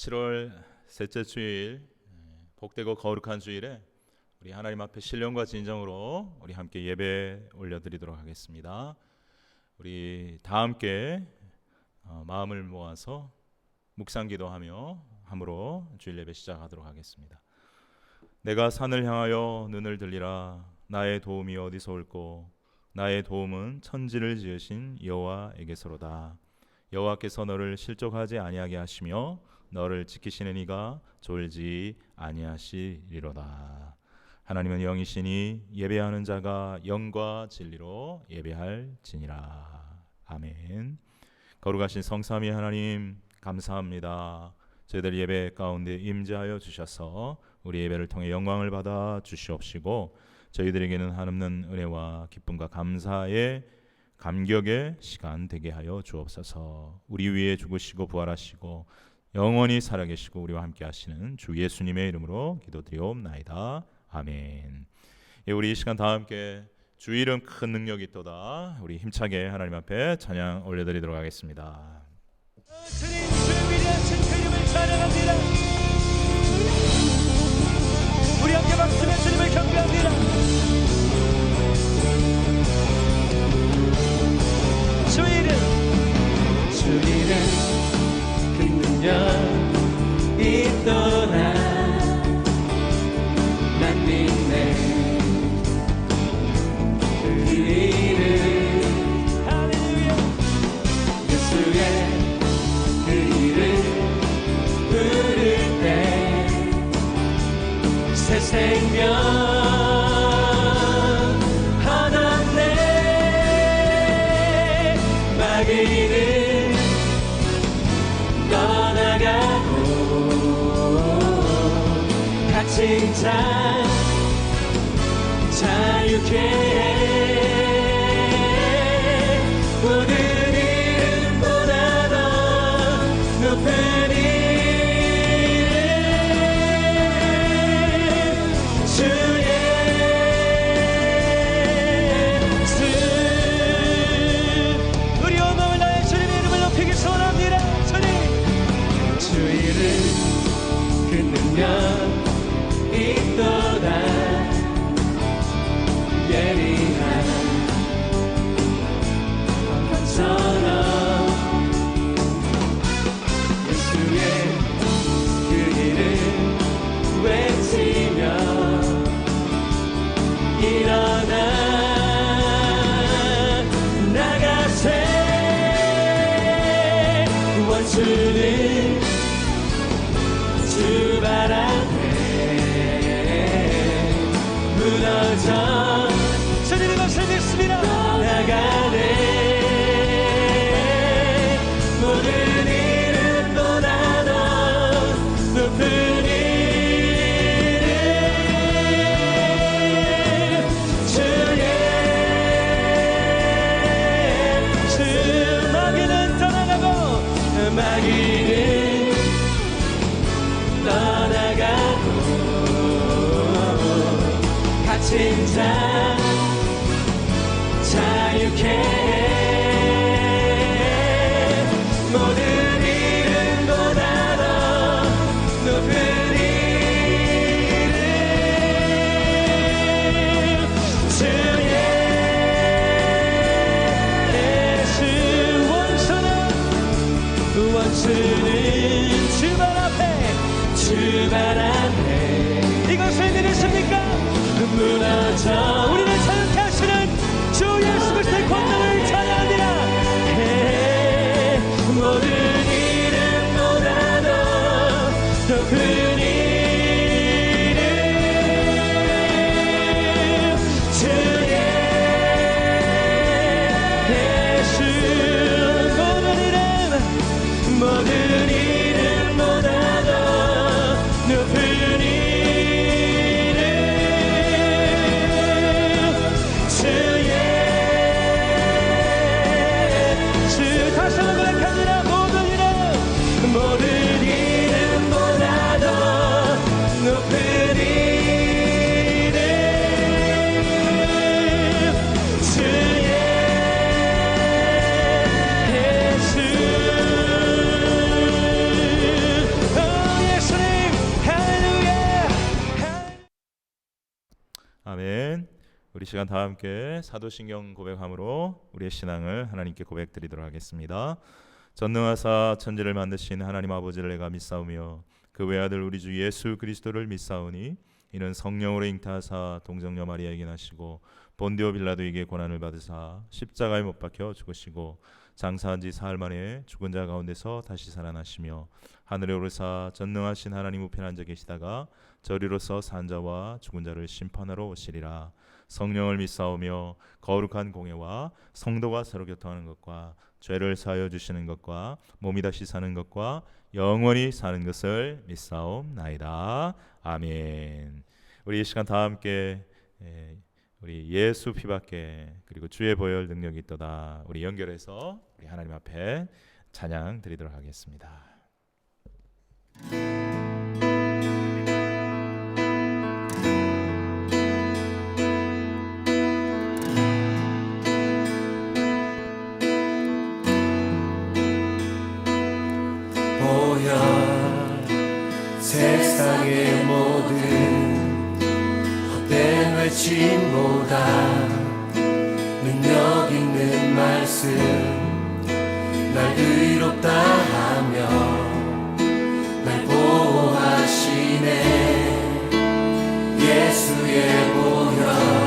7월 셋째 주일, 복되고 거룩한 주일에 우리 하나님 앞에 신령과 진정으로 우리 함께 예배 올려드리도록 하겠습니다. 우리 다 함께 마음을 모아서 묵상기도하며 함으로 주일 예배 시작하도록 하겠습니다. 내가 산을 향하여 눈을 들리라. 나의 도움이 어디서 올꼬? 나의 도움은 천지를 지으신 여호와에게서로다. 여호와께서 너를 실족하지 아니하게 하시며 너를 지키시는 이가 졸지 아니하시리로다. 하나님은 영이시니 예배하는 자가 영과 진리로 예배할지니라. 아멘. 거룩하신 성삼위 하나님 감사합니다. 저희들 예배 가운데 임재하여 주셔서 우리 예배를 통해 영광을 받아 주시옵시고 저희들에게는 한없는 은혜와 기쁨과 감사의 감격의 시간 되게 하여 주옵소서. 우리 위에 죽으시고 부활하시고 영원히 살아계시고 우리와 함께 하시는 주 예수님의 이름으로 기도드리옵나이다. 아멘. 우리 이 시간 다 함께 주 이름 큰 능력이 있도다. 우리 힘차게 하나님 앞에 찬양 올려드리도록 하겠습니다. 주님 주 위대하신 그 이름을 찬양합니다. 우리 함께 박수며 주님을 경배합니다. 주 이름 그 능력 있도다. 난 믿네 그 이름 할렐루야. 예수의 그 이름 부를 때 새 생명 얻었네. 마귀는 떠나가고 갇힌 자 자유케 해. 모든 이름보다 더 높은 이름 주 예수. 우리 온 마음을 다해 주님의 이름을 높이기 소원합니다. 주 이름 그 능력 있도다. 예리한 선언 예수의 그 이름 외치며 일어나 나가세. 원수는 주발 앞에 무너져 주님의 것을 믿습니다. 나가네. 모든 이름보다 더 높은 이름 주 예수. 마귀는 떠나가고 마귀는 떠나가고 갇힌 자 자유케 해. 모든 이름보다 더 높은 이름 주 예수. 원수는 주발 앞에 이것을 믿으십니까? 무너져 우리를 자유케 하시는 주 예수 그리스도의 권능을 찬양합니다. 모든 이름보다 더 높은 이름 주 예수. 모든 이름보다 더 높은 이름 우리 시간 다 함께 사도신경 고백함으로 우리의 신앙을 하나님께 고백드리도록 하겠습니다. 전능하사 천지를 만드신 하나님 아버지를 내가 믿사오며 그 외아들 우리 주 예수 그리스도를 믿사오니 이는 성령으로 잉타하사 동정녀 마리아에게 나시고 본디오 빌라도에게 고난을 받으사 십자가에 못 박혀 죽으시고 장사한 지 사흘 만에 죽은 자 가운데서 다시 살아나시며 하늘에 오르사 전능하신 하나님 우편에 앉아 계시다가 저리로서 산 자와 죽은 자를 심판하러 오시리라. 성령을 믿사오며 거룩한 공예와 성도가 서로 교통하는 것과 죄를 사하여 주시는 것과 몸이 다시 사는 것과 영원히 사는 것을 믿사옵나이다. 아멘. 우리 이 시간 다 함께 우리 예수 피밖에 그리고 주의 보혈 능력이 있도다 우리 연결해서 우리 하나님 앞에 찬양 드리도록 하겠습니다. 세상의 모든 헛된 외침보다 능력 있는 말씀 날 의롭다 하며 날 보호하시네. 예수의 보혈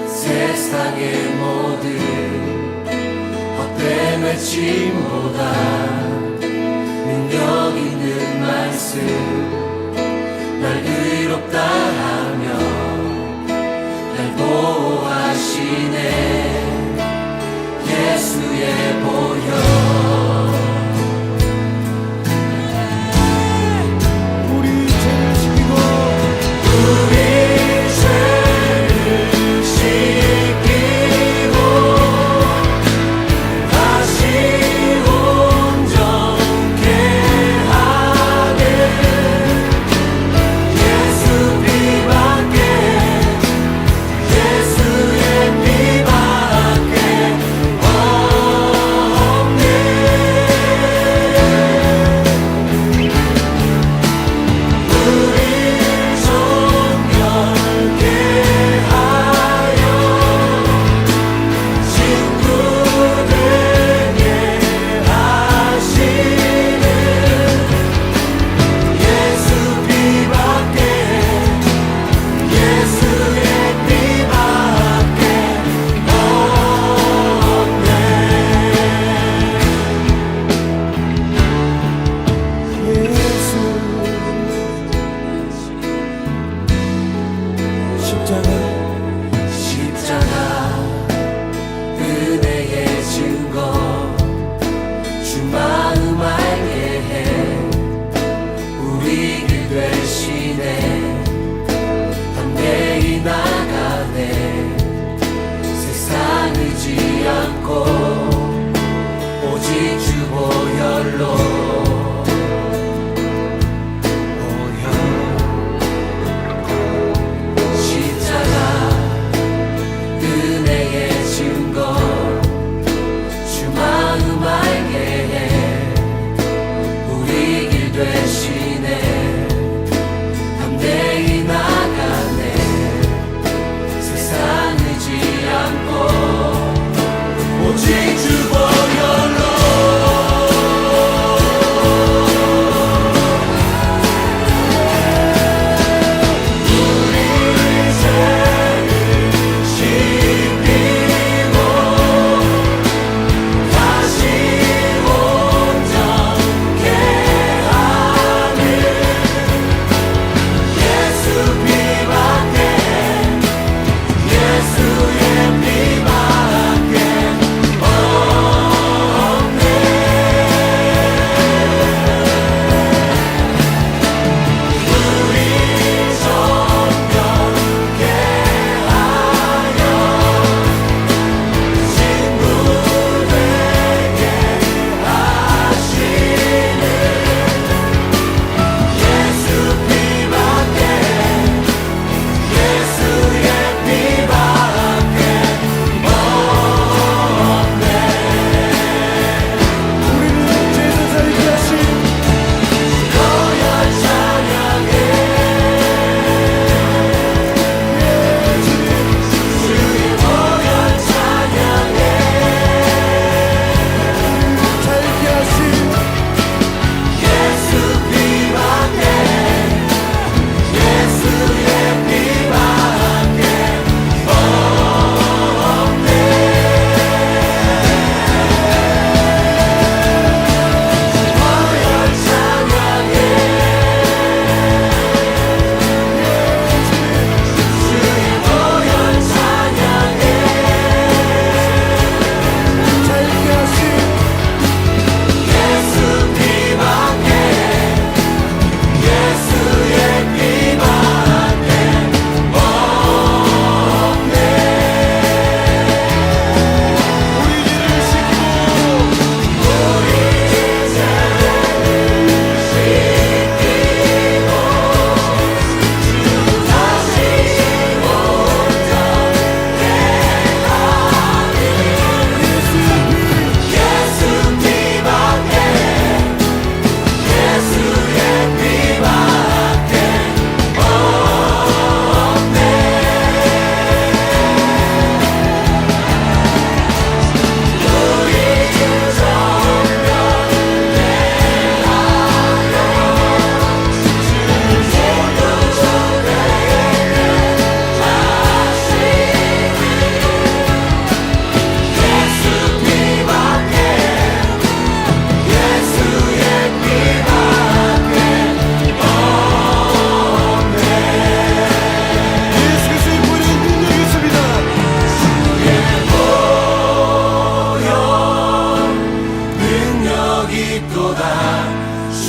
세상의 모든 헛된 외침보다 능력 있는 말씀 날 의롭다 하며 날 보호하시네. 예수의 보혈 우리 죄를 지키고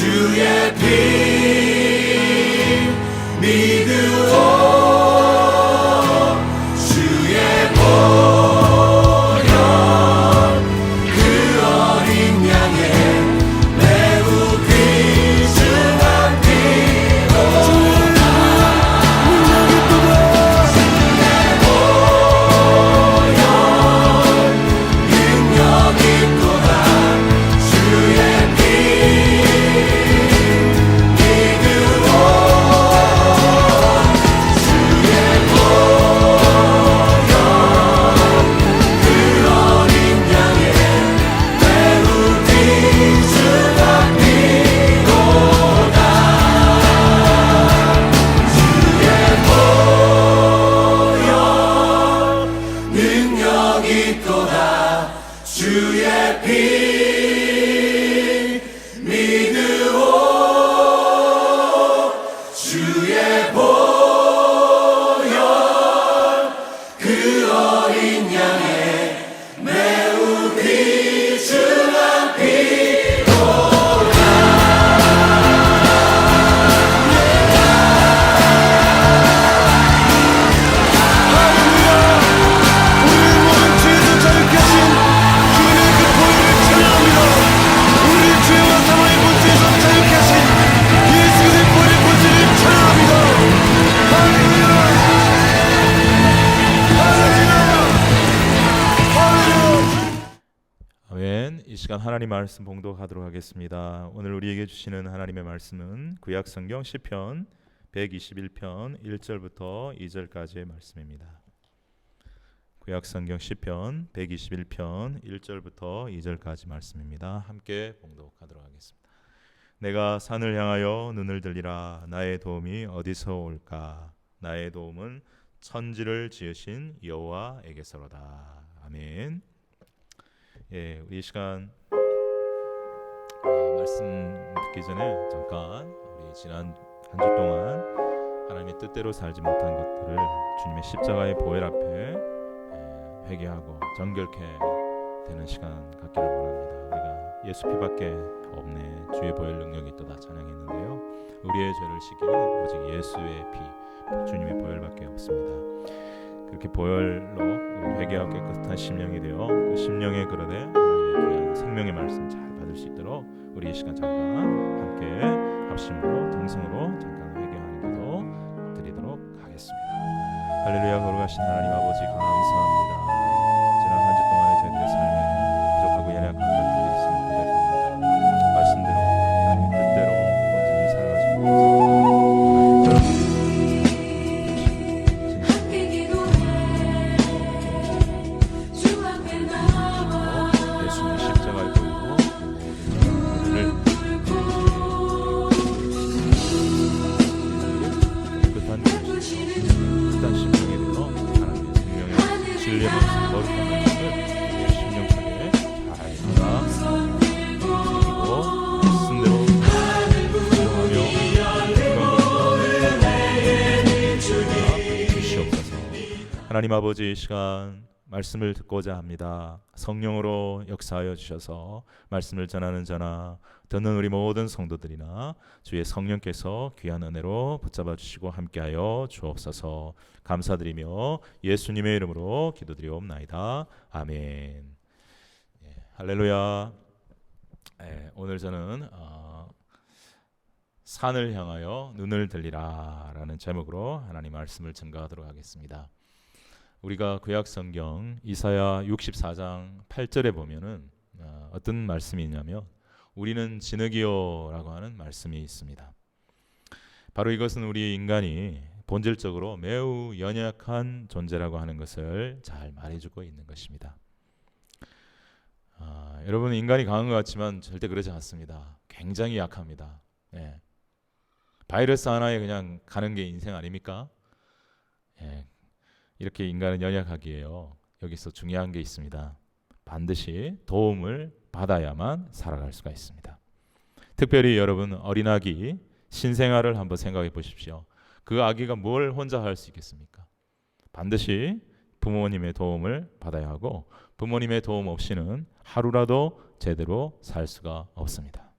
주의 피 믿으오 주의 보혈 그 어린 양의 매우 귀중한 피로다 능력 있도다 주의 피 믿으오 주의 보혈 그 어린 양의 매우 귀중한 피로다 주의 보혈 능력 있도다 주의 피 믿으오 주의 보혈 그 어린 양의 매우 귀중한 피로다 아멘. 이 시간 하나님 말씀 봉독하도록 하겠습니다. 오늘 우리에게 주시는 하나님의 말씀은 구약 성경 시편 121편 1절부터 2절까지의 말씀입니다. 구약 성경 시편 121편 1절부터 2절까지 말씀입니다. 함께 봉독하도록 하겠습니다. 내가 산을 향하여 눈을 들리라. 나의 도움이 어디서 올까? 나의 도움은 천지를 지으신 여호와에게서로다. 아멘. 예, 우리 이 시간 말씀 듣기 전에 잠깐 우리 지난 한 주 동안 하나님의 뜻대로 살지 못한 것들을 주님의 십자가의 보혈 앞에 회개하고 정결케 되는 시간 갖기를 원합니다. 우리가 예수 피밖에 없네 주의 보혈 능력이 또다 찬양했는데요. 우리의 죄를 씻기는 오직 예수의 피 주님의 보혈밖에 없습니다. 그렇게 보혈로 우리 회개하고 깨끗한 심령이 되어 그 심령에 그러되 하나님의 귀한 생명의 말씀 잘 받을 수 있도록 우리 이 시간 잠깐 함께 합심으로 동성으로 잠깐 회개하는 기도 드리도록 하겠습니다. 할렐루야. 거룩하신 하나님 아버지 감사합니다. 지난 한 주 동안의 저희들의 삶에 부족하고 연약한 것들이 있음을 고백합니다. 말씀대로 하나님의 뜻대로 온전히 살아가지 못해서 예수님의 십자가의 보혈로 오늘을 깨끗한 깨끗한 심령이 되어 하나님의 생명의 진리의 말씀 거룩한 말씀을 우리의 심령 속에 잘 받아 움직이고 말씀대로 순종하며 주시옵소서. 하나님 아버지 이 시간 말씀을 듣고자 합니다. 성령으로 역사하여 주셔서 말씀을 전하는 자나 듣는 우리 모든 성도들이나 주의 성령께서 귀한 은혜로 붙잡아 주시고 함께하여 주옵소서. 감사드리며 예수님의 이름으로 기도드리옵나이다. 아멘. 할렐루야. 오늘 저는 산을 향하여 눈을 들리라 라는 제목으로 하나님 말씀을 증거하도록 하겠습니다. 우리가 구약 성경 이사야 64장 8절에 보면은 어떤 말씀이 있냐면 우리는 진흙이요라고 하는 말씀이 있습니다. 바로 이것은 우리 인간이 본질적으로 매우 연약한 존재라고 하는 것을 잘 말해주고 있는 것입니다. 여러분 인간이 강한 것 같지만 절대 그렇지 않습니다. 굉장히 약합니다. 바이러스 하나에 그냥 가는 게 인생 아닙니까? 이렇게 인간은 연약하기에요. 여기서 중요한 게 있습니다. 반드시 도움을 받아야만 살아갈 수가 있습니다. 특별히 여러분 어린아기 신생아를 한번 생각해 보십시오. 그 아기가 뭘 혼자 할 수 있겠습니까? 반드시 부모님의 도움을 받아야 하고 부모님의 도움 없이는 하루라도 제대로 살 수가 없습니다.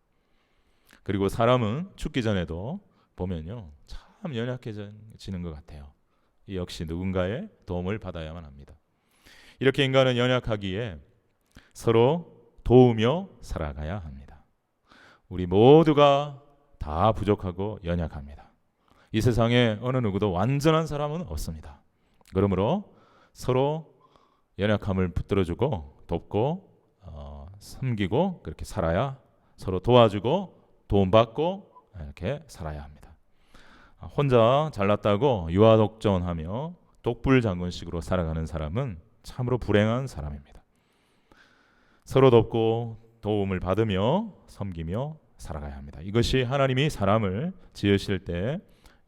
그리고 사람은 죽기 전에도 보면요, 참 연약해지는 것 같아요. 이 역시 누군가의 도움을 받아야만 합니다. 이렇게 인간은 연약하기에 서로 도우며 살아가야 합니다. 우리 모두가 다 부족하고 연약합니다. 이 세상에 어느 누구도 완전한 사람은 없습니다. 그러므로 서로 연약함을 붙들어주고 돕고 섬기고 그렇게 살아야, 서로 도와주고 도움받고 이렇게 살아야 합니다. 혼자 잘났다고 유아독존하며 독불장군식으로 살아가는 사람은 참으로 불행한 사람입니다. 서로 돕고 도움을 받으며 섬기며 살아가야 합니다. 이것이 하나님이 사람을 지으실 때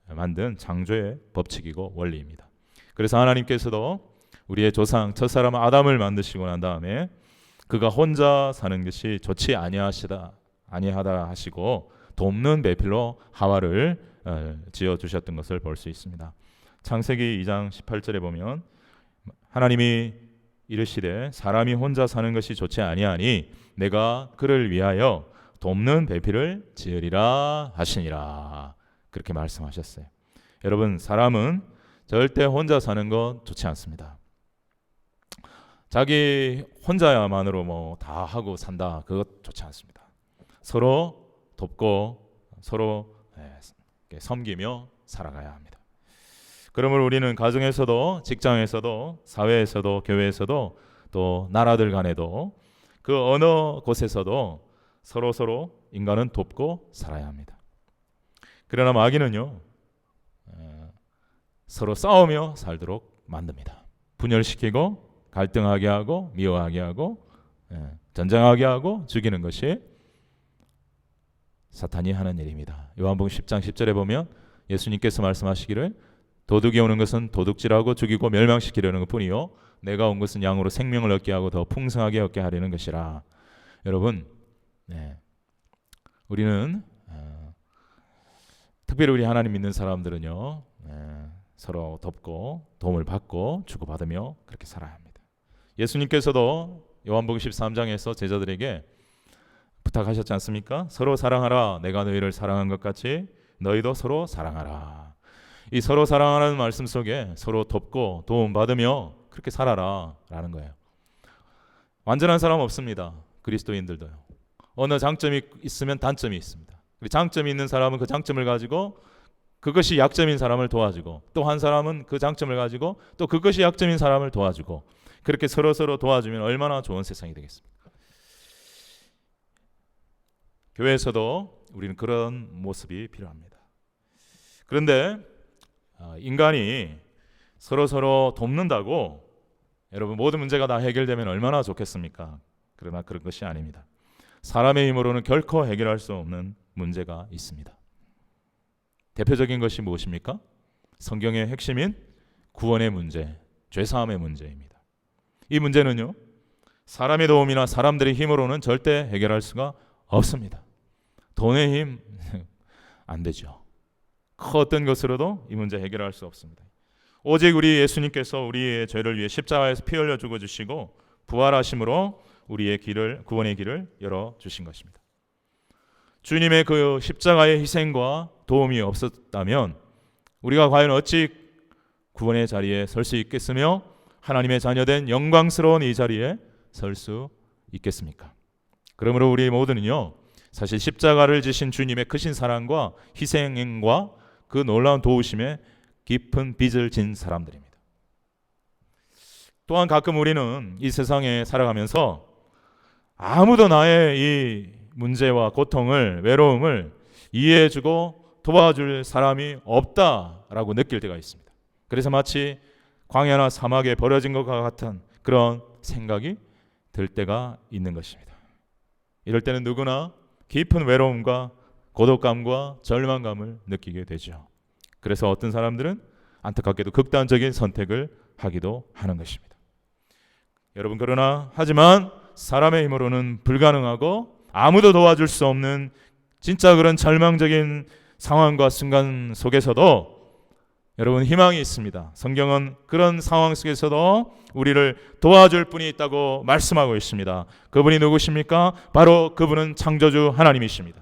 만든 창조의 법칙이고 원리입니다. 그래서 하나님께서도 우리의 조상 첫사람 아담을 만드시고 난 다음에 그가 혼자 사는 것이 좋지 아니하다 하시고 돕는 배필로 하와를 지어 주셨던 것을 볼 수 있습니다. 창세기 2장 18절에 보면 하나님이 이르시되 사람이 혼자 사는 것이 좋지 아니하니 내가 그를 위하여 돕는 배필을 지으리라 하시니라, 그렇게 말씀하셨어요. 여러분, 사람은 절대 혼자 사는 것 좋지 않습니다. 자기 혼자야만으로 뭐 다 하고 산다, 그것 좋지 않습니다. 서로 돕고 서로 섬기며 살아가야 합니다. 그러므로 우리는 가정에서도 직장에서도 사회에서도 교회에서도 또 나라들 간에도 그 어느 곳에서도 서로 인간은 돕고 살아야 합니다. 그러나 마귀는요, 서로 싸우며 살도록 만듭니다. 분열시키고 갈등하게 하고 미워하게 하고 전쟁하게 하고 죽이는 것이 사탄이 하는 일입니다. 요한복음 10장 10절에 보면 예수님께서 말씀하시기를 도둑이 오는 것은 도둑질하고 죽이고 멸망시키려는 것뿐이요 내가 온 것은 양으로 생명을 얻게 하고 더 풍성하게 얻게 하려는 것이라. 여러분, 우리는 특별히 우리 하나님 믿는 사람들은요, 서로 돕고 도움을 받고 주고받으며 그렇게 살아야 합니다. 예수님께서도 요한복음 13장에서 제자들에게 부탁하셨지 않습니까? 서로 사랑하라. 내가 너희를 사랑한 것 같이 너희도 서로 사랑하라. 이 서로 사랑하라는 말씀 속에 서로 돕고 도움받으며 그렇게 살아라 라는 거예요. 완전한 사람 없습니다. 그리스도인들도요. 어느 장점이 있으면 단점이 있습니다. 장점이 있는 사람은 그 장점을 가지고 그것이 약점인 사람을 도와주고, 또 한 사람은 그 장점을 가지고 또 그것이 약점인 사람을 도와주고, 그렇게 서로 도와주면 얼마나 좋은 세상이 되겠습니까? 교회에서도 우리는 그런 모습이 필요합니다. 그런데 인간이 서로 돕는다고 여러분 모든 문제가 다 해결되면 얼마나 좋겠습니까? 그러나 그런 것이 아닙니다. 사람의 힘으로는 결코 해결할 수 없는 문제가 있습니다. 대표적인 것이 무엇입니까? 성경의 핵심인 구원의 문제, 죄사함의 문제입니다. 이 문제는요, 사람의 도움이나 사람들의 힘으로는 절대 해결할 수가 없습니다. 돈의 힘 안 되죠. 그 어떤 것으로도 이 문제 해결할 수 없습니다. 오직 우리 예수님께서 우리의 죄를 위해 십자가에서 피 흘려 죽어 주시고 부활하심으로 우리의 길을, 구원의 길을 열어 주신 것입니다. 주님의 그 십자가의 희생과 도움이 없었다면 우리가 과연 어찌 구원의 자리에 설 수 있겠으며 하나님의 자녀된 영광스러운 이 자리에 설 수 있겠습니까? 그러므로 우리 모두는요, 사실 십자가를 지신 주님의 크신 사랑과 희생과 그 놀라운 도우심에 깊은 빚을 진 사람들입니다. 또한 가끔 우리는 이 세상에 살아가면서 아무도 나의 이 문제와 고통을, 외로움을 이해해주고 도와줄 사람이 없다라고 느낄 때가 있습니다. 그래서 마치 광야나 사막에 버려진 것과 같은 그런 생각이 들 때가 있는 것입니다. 이럴 때는 누구나 깊은 외로움과 고독감과 절망감을 느끼게 되죠. 그래서 어떤 사람들은 안타깝게도 극단적인 선택을 하기도 하는 것입니다. 여러분, 그러나 하지만 사람의 힘으로는 불가능하고 아무도 도와줄 수 없는 진짜 그런 절망적인 상황과 순간 속에서도 여러분 희망이 있습니다. 성경은 그런 상황 속에서도 우리를 도와줄 분이 있다고 말씀하고 있습니다. 그분이 누구십니까? 바로 그분은 창조주 하나님이십니다.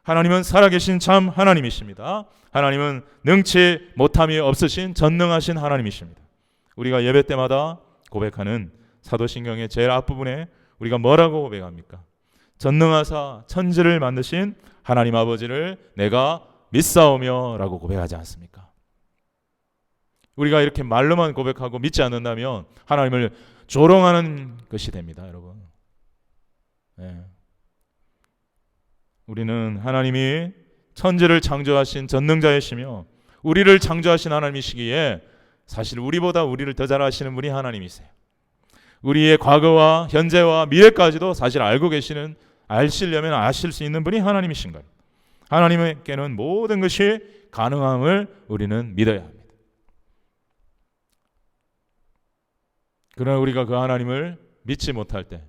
하나님은 살아계신 참 하나님이십니다. 하나님은 능치 못함이 없으신 전능하신 하나님이십니다. 우리가 예배 때마다 고백하는 사도신경의 제일 앞부분에 우리가 뭐라고 고백합니까? 전능하사 천지를 만드신 하나님 아버지를 내가 믿사오며 라고 고백하지 않습니까? 우리가 이렇게 말로만 고백하고 믿지 않는다면 하나님을 조롱하는 것이 됩니다, 여러분. 네. 우리는 하나님이 천지를 창조하신 전능자이시며 우리를 창조하신 하나님이시기에 사실 우리보다 우리를 더 잘 아시는 분이 하나님이세요. 우리의 과거와 현재와 미래까지도 사실 알고 계시는, 아시려면 아실 수 있는 분이 하나님이신 거예요. 하나님께는 모든 것이 가능함을 우리는 믿어야 합니다. 그러나 우리가 그 하나님을 믿지 못할 때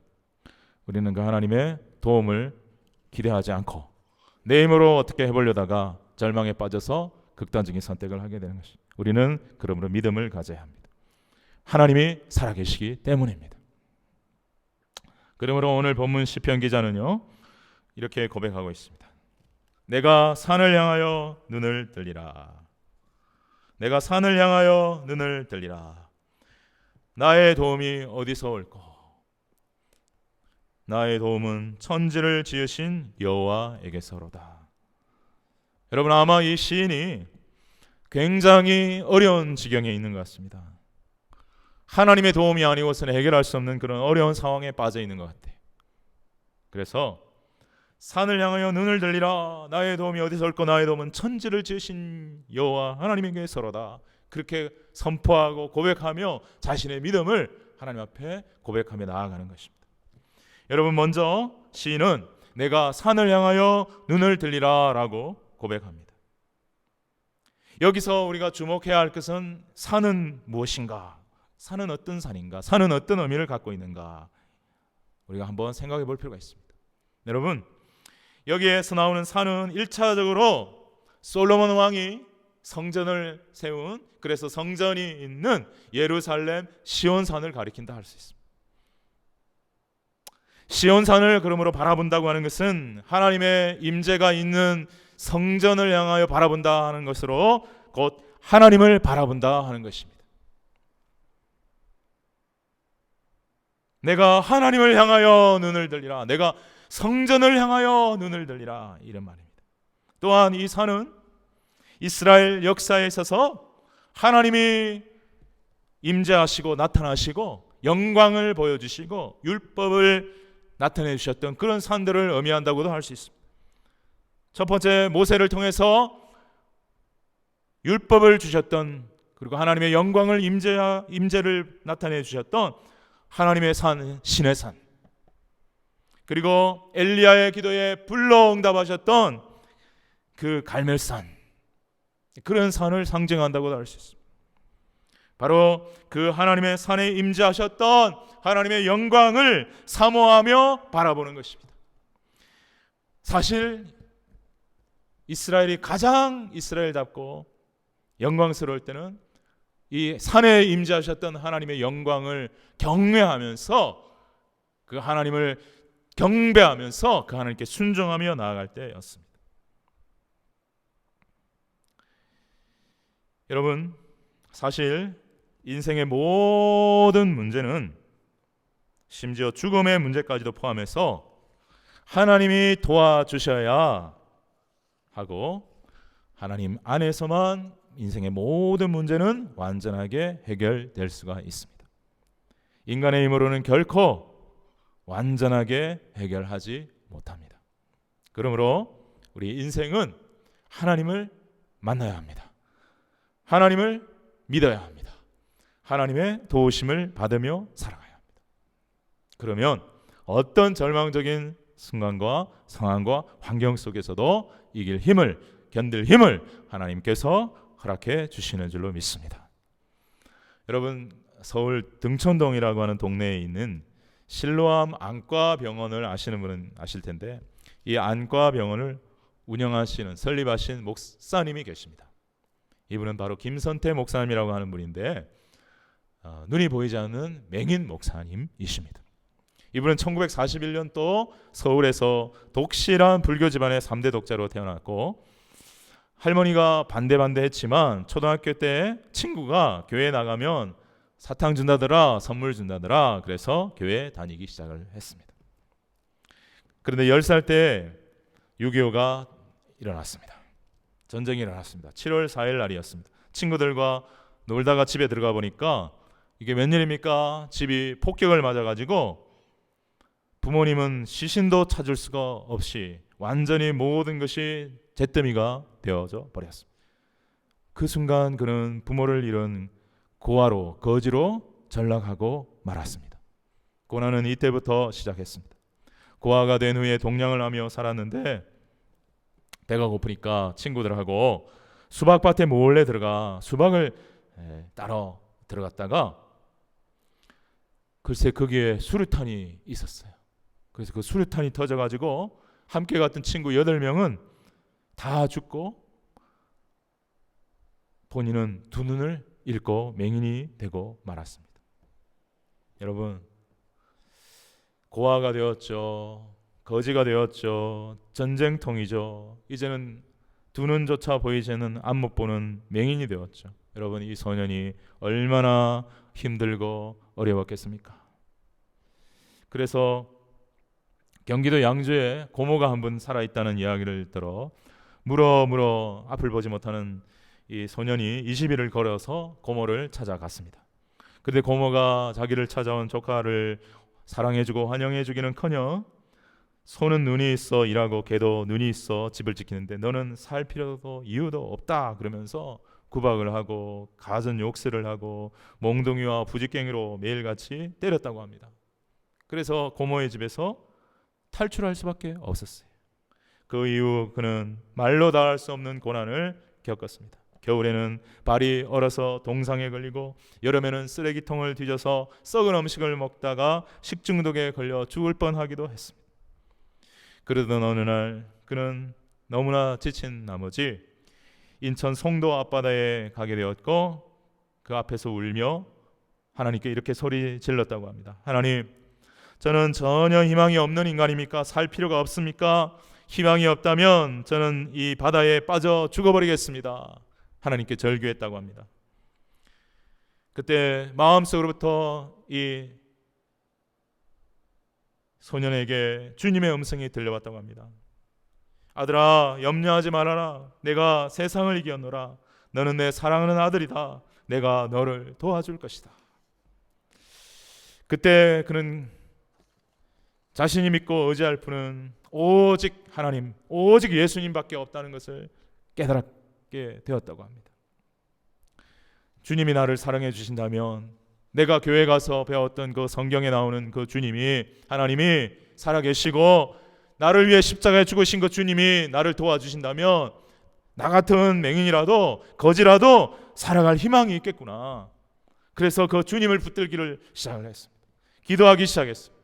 우리는 그 하나님의 도움을 기대하지 않고 내 힘으로 어떻게 해보려다가 절망에 빠져서 극단적인 선택을 하게 되는 것입니다. 우리는 그러므로 믿음을 가져야 합니다. 하나님이 살아계시기 때문입니다. 그러므로 오늘 본문 시편 기자는요 이렇게 고백하고 있습니다. 내가 산을 향하여 눈을 들리라. 내가 산을 향하여 눈을 들리라. 나의 도움이 어디서 올꼬? 나의 도움은 천지를 지으신 여호와에게서로다. 여러분, 아마 이 시인이 굉장히 어려운 지경에 있는 것 같습니다. 하나님의 도움이 아니고서는 해결할 수 없는 그런 어려운 상황에 빠져 있는 것 같아요. 그래서 산을 향하여 눈을 들리라. 나의 도움이 어디서 올꼬? 나의 도움은 천지를 지으신 여호와 하나님에게서로다. 그렇게 선포하고 고백하며 자신의 믿음을 하나님 앞에 고백하며 나아가는 것입니다. 여러분, 먼저 시인은 내가 산을 향하여 눈을 들리라 라고 고백합니다. 여기서 우리가 주목해야 할 것은 산은 무엇인가? 산은 어떤 산인가? 산은 어떤 의미를 갖고 있는가? 우리가 한번 생각해 볼 필요가 있습니다. 여러분, 여기에서 나오는 산은 1차적으로 솔로몬 왕이 성전을 세운, 그래서 성전이 있는 예루살렘 시온산을 가리킨다 할 수 있습니다. 시온산을 그러므로 바라본다고 하는 것은 하나님의 임재가 있는 성전을 향하여 바라본다 하는 것으로 곧 하나님을 바라본다 하는 것입니다. 내가 하나님을 향하여 눈을 들리라. 내가 성전을 향하여 눈을 들리라. 이런 말입니다. 또한 이 산은 이스라엘 역사에 있어서 하나님이 임재하시고 나타나시고 영광을 보여주시고 율법을 나타내 주셨던 그런 산들을 의미한다고도 할 수 있습니다. 첫 번째, 모세를 통해서 율법을 주셨던, 그리고 하나님의 영광을 임재를 나타내 주셨던 하나님의 산, 신의 산, 그리고 엘리야의 기도에 불로 응답하셨던 그 갈멜산, 그런 산을 상징한다고도 할 수 있습니다. 바로 그 하나님의 산에 임재하셨던 하나님의 영광을 사모하며 바라보는 것입니다. 사실 이스라엘이 가장 이스라엘답고 영광스러울 때는 이 산에 임재하셨던 하나님의 영광을 경외하면서 그 하나님을 경배하면서 그 하나님께 순종하며 나아갈 때였습니다. 여러분, 사실 인생의 모든 문제는 심지어 죽음의 문제까지도 포함해서 하나님이 도와주셔야 하고 하나님 안에서만 인생의 모든 문제는 완전하게 해결될 수가 있습니다. 인간의 힘으로는 결코 완전하게 해결하지 못합니다. 그러므로 우리 인생은 하나님을 만나야 합니다. 하나님을 믿어야 합니다. 하나님의 도우심을 받으며 살아가야 합니다. 그러면 어떤 절망적인 순간과 상황과 환경 속에서도 이길 힘을, 견딜 힘을 하나님께서 허락해 주시는 줄로 믿습니다. 여러분, 서울 등촌동이라고 하는 동네에 있는 실로암 안과병원을 아시는 분은 아실 텐데, 이 안과병원을 운영하시는, 설립하신 목사님이 계십니다. 이분은 바로 김선태 목사님이라고 하는 분인데 눈이 보이지 않는 맹인 목사님이십니다. 이분은 1941년 또 서울에서 독실한 불교 집안의 3대 독자로 태어났고, 할머니가 반대했지만 초등학교 때 친구가 교회에 나가면 사탕 준다더라, 선물 준다더라, 그래서 교회에 다니기 시작을 했습니다. 그런데 10살 때 6.25가 일어났습니다. 전쟁이 일어났습니다. 7월 4일 날이었습니다. 친구들과 놀다가 집에 들어가 보니까 이게 웬일입니까? 집이 폭격을 맞아가지고 부모님은 시신도 찾을 수가 없이 완전히 모든 것이 잿더미가 되어져 버렸습니다. 그 순간 그는 부모를 잃은 고아로, 거지로 전락하고 말았습니다. 고난은 이때부터 시작했습니다. 고아가 된 후에 동냥을 하며 살았는데 배가 고프니까 친구들하고 수박밭에 몰래 들어가 수박을 따러 들어갔다가 글쎄 거기에 수류탄이 있었어요. 그래서 그 수류탄이 터져가지고 함께 갔던 친구 8명은 다 죽고 본인은 두 눈을 잃고 맹인이 되고 말았습니다. 여러분, 고아가 되었죠. 거지가 되었죠. 전쟁통이죠. 이제는 두 눈조차 보이지는 않 못 보는 맹인이 되었죠. 여러분, 이 소년이 얼마나 힘들고 어려웠겠습니까? 그래서 경기도 양주에 고모가 한 분 살아있다는 이야기를 들어 물어 앞을 보지 못하는 이 소년이 20일을 걸어서 고모를 찾아갔습니다. 그런데 고모가 자기를 찾아온 조카를 사랑해주고 환영해주기는커녕 손은 눈이 있어 일하고 개도 눈이 있어 집을 지키는데 너는 살 필요도 이유도 없다 그러면서 구박을 하고 가전 욕설을 하고 몽둥이와 부직갱이로 매일같이 때렸다고 합니다. 그래서 고모의 집에서 탈출할 수밖에 없었어요. 그 이후 그는 말로 다할 수 없는 고난을 겪었습니다. 겨울에는 발이 얼어서 동상에 걸리고 여름에는 쓰레기통을 뒤져서 썩은 음식을 먹다가 식중독에 걸려 죽을 뻔하기도 했습니다. 그러던 어느 날 그는 너무나 지친 나머지 인천 송도 앞바다에 가게 되었고 그 앞에서 울며 하나님께 이렇게 소리 질렀다고 합니다. 하나님, 저는 전혀 희망이 없는 인간입니까? 살 필요가 없습니까? 희망이 없다면 저는 이 바다에 빠져 죽어버리겠습니다. 하나님께 절규했다고 합니다. 그때 마음속으로부터 이 소년에게 주님의 음성이 들려왔다고 합니다. 아들아, 염려하지 말아라. 내가 세상을 이겼노라. 너는 내 사랑하는 아들이다. 내가 너를 도와줄 것이다. 그때 그는 자신이 믿고 의지할 분은 오직 하나님, 오직 예수님밖에 없다는 것을 깨달게 되었다고 합니다. 주님이 나를 사랑해 주신다면 내가 교회 가서 배웠던 그 성경에 나오는 그 주님이, 하나님이 살아계시고 나를 위해 십자가에 죽으신 그 주님이 나를 도와주신다면 나 같은 맹인이라도 거지라도 살아갈 희망이 있겠구나. 그래서 그 주님을 붙들기를 시작을 했습니다. 기도하기 시작했습니다.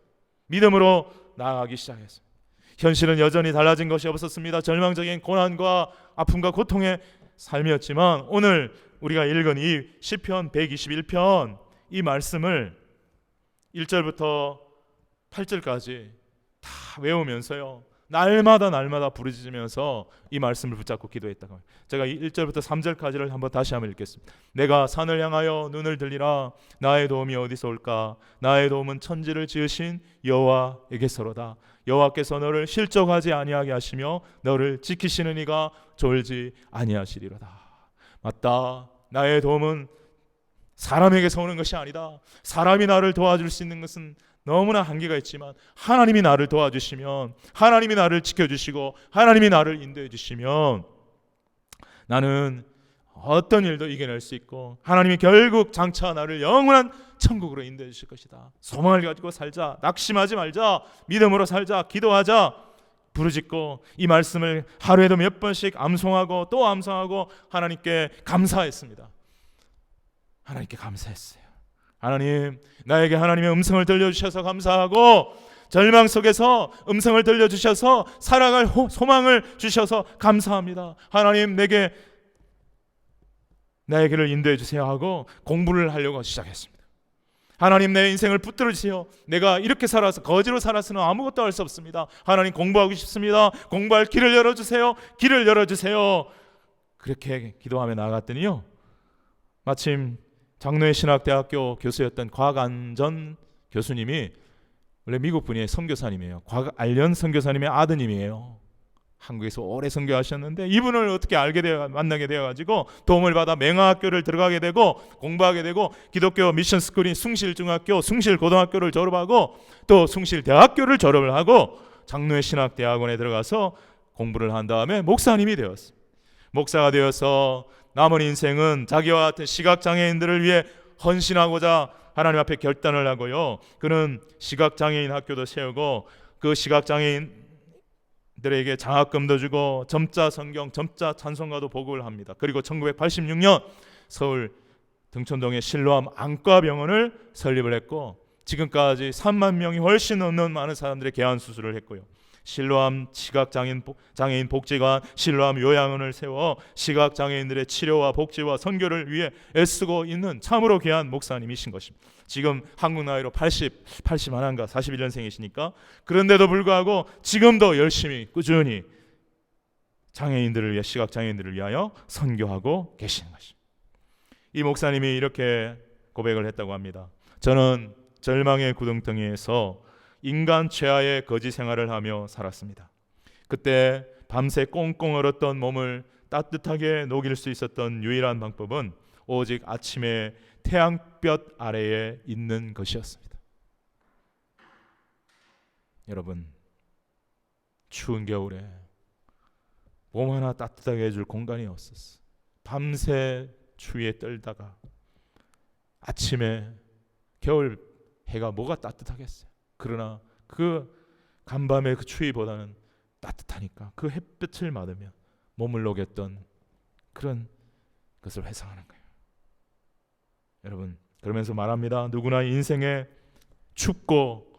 믿음으로 나아가기 시작했습니다. 현실은 여전히 달라진 것이 없었습니다. 절망적인 고난과 아픔과 고통의 삶이었지만 오늘 우리가 읽은 이 시편 121편 이 말씀을 1절부터 8절까지 다 외우면서요, 날마다 부르짖으면서 이 말씀을 붙잡고 기도했다고 합니다. 제가 1절부터 3절까지를 다시 한번 읽겠습니다. 내가 산을 향하여 눈을 들리라. 나의 도움이 어디서 올까? 나의 도움은 천지를 지으신 여호와에게서로다. 여호와께서 너를 실족하지 아니하게 하시며 너를 지키시는 이가 졸지 아니하시리로다. 맞다. 나의 도움은 사람에게서 오는 것이 아니다. 사람이 나를 도와줄 수 있는 것은 너무나 한계가 있지만 하나님이 나를 도와주시면, 하나님이 나를 지켜주시고 하나님이 나를 인도해 주시면 나는 어떤 일도 이겨낼 수 있고 하나님이 결국 장차 나를 영원한 천국으로 인도해 주실 것이다. 소망을 가지고 살자. 낙심하지 말자. 믿음으로 살자. 기도하자. 부르짖고 이 말씀을 하루에도 몇 번씩 암송하고 또 암송하고 하나님께 감사했습니다. 하나님께 감사했어요. 하나님, 나에게 하나님의 음성을 들려주셔서 감사하고 절망 속에서 음성을 들려주셔서 살아갈 소망을 주셔서 감사합니다. 하나님, 나의 길을 인도해 주세요 하고 공부를 하려고 시작했습니다. 하나님, 내 인생을 붙들어 주세요. 내가 이렇게 살아서 거지로 살아서는 아무것도 할 수 없습니다. 하나님, 공부하고 싶습니다. 공부할 길을 열어주세요. 길을 열어주세요. 그렇게 기도하며 나아갔더니요, 마침 장로의 신학대학교 교수였던 곽안전 교수님이 원래 미국 분이 선교사님이에요. 곽알련 선교사님의 아드님이에요. 한국에서 오래 선교하셨는데 이분을 어떻게 만나게 되어가지고 도움을 받아 맹화학교를 들어가게 되고 공부하게 되고 기독교 미션 스쿨인 숭실중학교, 숭실고등학교를 졸업하고 또 숭실대학교를 졸업을 하고 장로의 신학대학원에 들어가서 공부를 한 다음에 목사님이 되었어요. 목사가 되어서 남은 인생은 자기와 같은 시각장애인들을 위해 헌신하고자 하나님 앞에 결단을 하고요, 그는 시각장애인 학교도 세우고 그 시각장애인들에게 장학금도 주고 점자 성경, 점자 찬송가도 보급을 합니다. 그리고 1986년 서울 등촌동의 실로암 안과병원을 설립을 했고 지금까지 3만 명이 훨씬 넘는 많은 사람들의 개환 수술을 했고요, 실로암 시각장애인 복지관, 실로암 요양원을 세워 시각장애인들의 치료와 복지와 선교를 위해 애쓰고 있는 참으로 귀한 목사님이신 것입니다. 지금 한국 나이로 81인가 41년생이시니까 그런데도 불구하고 지금도 열심히 꾸준히 장애인들을 위해, 시각장애인들을 위하여 선교하고 계시는 것입니다. 이 목사님이 이렇게 고백을 했다고 합니다. 저는 절망의 구덩텅이에서 인간 최하의 거지 생활을 하며 살았습니다. 그때 밤새 꽁꽁 얼었던 몸을 따뜻하게 녹일 수 있었던 유일한 방법은 오직 아침에 태양볕 아래에 있는 것이었습니다. 여러분, 추운 겨울에 몸 하나 따뜻하게 해줄 공간이 없었어. 밤새 추위에 떨다가 아침에 겨울 해가 뭐가 따뜻하겠어요. 그러나 그 간밤의 그 추위보다는 따뜻하니까 그 햇볕을 맞으며 몸을 녹였던 그런 것을 회상하는 거예요. 여러분, 그러면서 말합니다. 누구나 인생에 춥고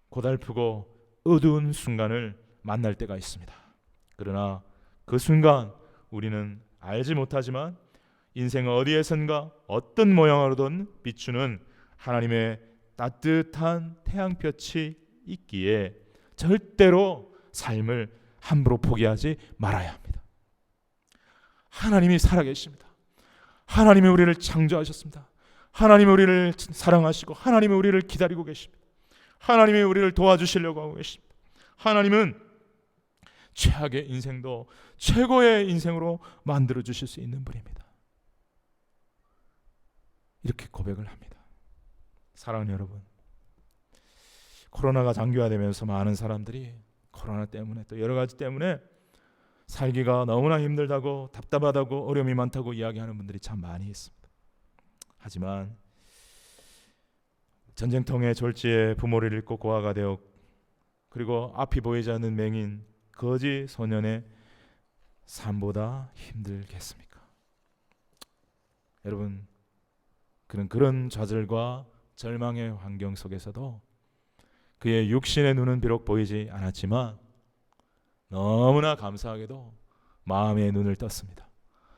고달프고 어두운 순간을 만날 때가 있습니다. 그러나 그 순간 우리는 알지 못하지만 인생 어디에선가 어떤 모양으로든 비추는 하나님의 따뜻한 태양볕이 있기에 절대로 삶을 함부로 포기하지 말아야 합니다. 하나님이 살아계십니다. 하나님이 우리를 창조하셨습니다. 하나님이 우리를 사랑하시고 하나님이 우리를 기다리고 계십니다. 하나님이 우리를 도와주시려고 하고 계십니다. 하나님은 최악의 인생도 최고의 인생으로 만들어 주실 수 있는 분입니다. 이렇게 고백을 합니다. 사랑하는 여러분, 코로나가 장기화되면서 많은 사람들이 코로나 때문에 또 여러 가지 때문에 살기가 너무나 힘들다고, 답답하다고, 어려움이 많다고 이야기하는 분들이 참 많이 있습니다. 하지만 전쟁통의 졸지에 부모를 잃고 고아가 되어 그리고 앞이 보이지 않는 맹인 거지 소년의 삶보다 힘들겠습니까? 여러분, 그런 좌절과 절망의 환경 속에서도 그의 육신의 눈은 비록 보이지 않았지만 너무나 감사하게도 마음의 눈을 떴습니다.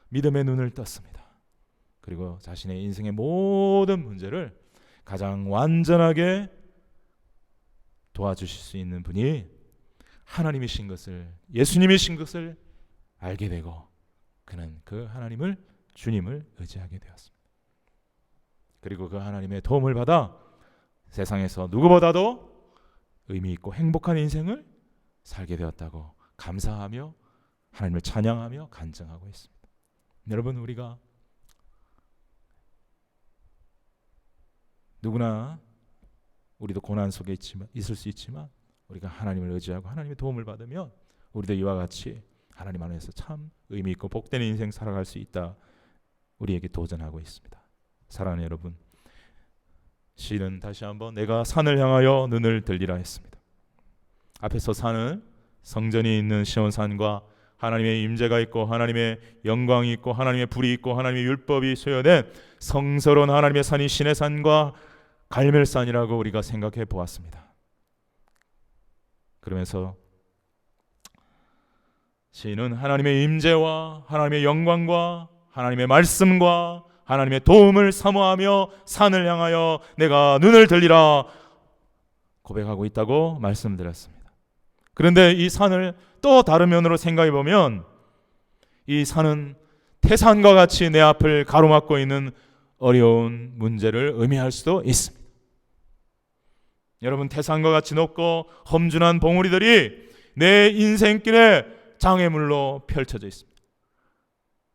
믿음의 눈을 떴습니다. 그리고 자신의 인생의 모든 문제를 가장 완전하게 도와주실 수 있는 분이 하나님이신 것을, 예수님이신 것을 알게 되고 그는 그 하나님을, 주님을 의지하게 되었습니다. 그리고 그 하나님의 도움을 받아 세상에서 누구보다도 의미 있고 행복한 인생을 살게 되었다고 감사하며 하나님을 찬양하며 간증하고 있습니다. 여러분, 우리가 누구나 우리도 고난 속에 있을 수 있지만 우리가 하나님을 의지하고 하나님의 도움을 받으면 우리도 이와 같이 하나님 안에서 참 의미 있고 복된 인생 살아갈 수 있다, 우리에게 도전하고 있습니다. 사랑하는 여러분, 시는 다시 한번 내가 산을 향하여 눈을 들리라 했습니다. 앞에서 산은 성전이 있는 시온산과 하나님의 임재가 있고 하나님의 영광이 있고 하나님의 불이 있고 하나님의 율법이 수여된 성스러운 하나님의 산이 신의 산과 갈멜산이라고 우리가 생각해 보았습니다. 그러면서 시인은 하나님의 임재와 하나님의 영광과 하나님의 말씀과 하나님의 도움을 사모하며 산을 향하여 내가 눈을 들리라 고백하고 있다고 말씀드렸습니다. 그런데 이 산을 또 다른 면으로 생각해 보면 이 산은 태산과 같이 내 앞을 가로막고 있는 어려운 문제를 의미할 수도 있습니다. 여러분, 태산과 같이 높고 험준한 봉우리들이 내 인생길에 장애물로 펼쳐져 있습니다.